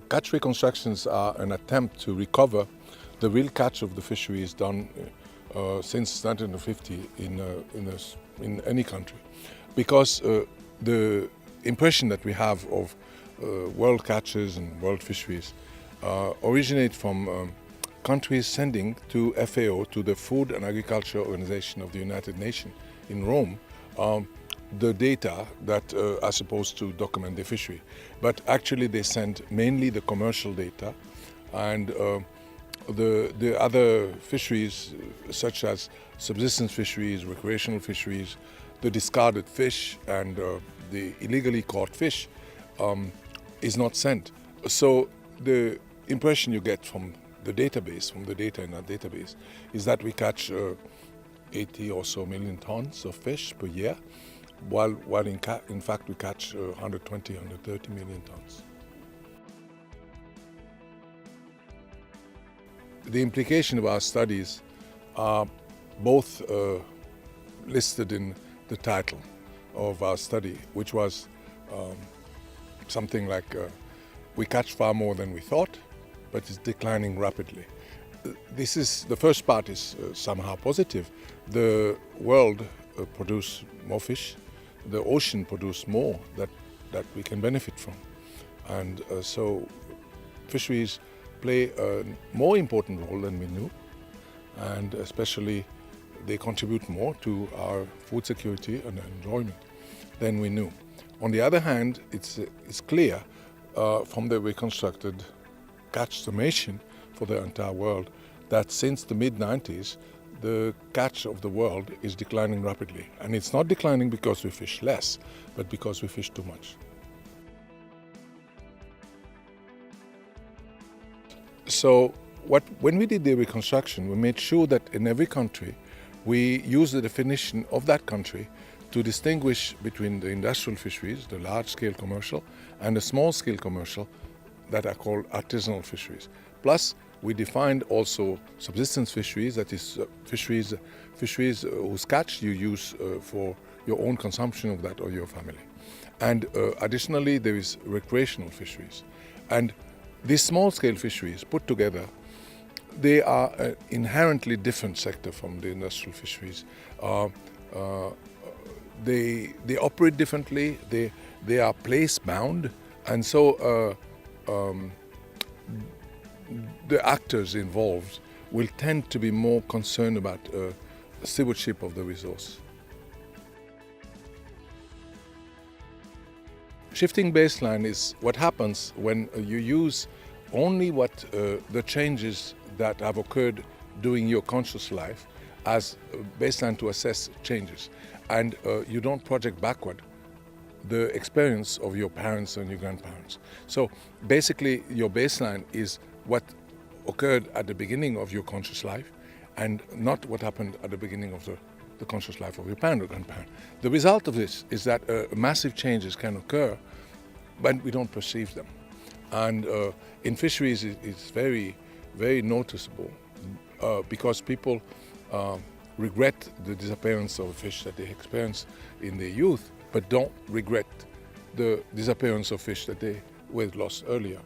Catch reconstructions are an attempt to recover the real catch of the fisheries done since 1950 in any country. Because the impression that we have of world catches and world fisheries originate from countries sending to FAO, to the Food and Agriculture Organization of the United Nations in Rome, the data that are supposed to document the fishery. But actually they send mainly the commercial data, and the other fisheries, such as subsistence fisheries, recreational fisheries, the discarded fish and the illegally caught fish is not sent. So the impression you get from the database, from the data in that database, is that we catch 80 or so million tons of fish per year, while in fact we catch 120, 130 million tons. The implication of our studies are both listed in the title of our study, which was something like we catch far more than we thought, but it's declining rapidly. The first part is somehow positive. The world produce more fish, the ocean produce more that we can benefit from. And so fisheries play a more important role than we knew, and especially they contribute more to our food security and enjoyment than we knew. On the other hand, it's clear from the reconstructed catch summation for the entire world that since the mid-90s, the catch of the world is declining rapidly. And it's not declining because we fish less, but because we fish too much. So when we did the reconstruction, we made sure that in every country, we use the definition of that country to distinguish between the industrial fisheries, the large-scale commercial, and the small-scale commercial that are called artisanal fisheries. Plus, we defined also subsistence fisheries, that is fisheries whose catch you use for your own consumption of that or your family. And additionally, there is recreational fisheries. And these small-scale fisheries put together, they are an inherently different sector from the industrial fisheries. They operate differently, they are place-bound, and so the actors involved will tend to be more concerned about stewardship of the resource. Shifting baseline is what happens when you use only the changes that have occurred during your conscious life as baseline to assess changes, and you don't project backward the experience of your parents and your grandparents. So basically your baseline is what occurred at the beginning of your conscious life and not what happened at the beginning of the conscious life of your parent or grandparent. The result of this is that massive changes can occur, but we don't perceive them. And in fisheries it's very, very noticeable because people regret the disappearance of a fish that they experienced in their youth, but don't regret the disappearance of fish that they were lost earlier.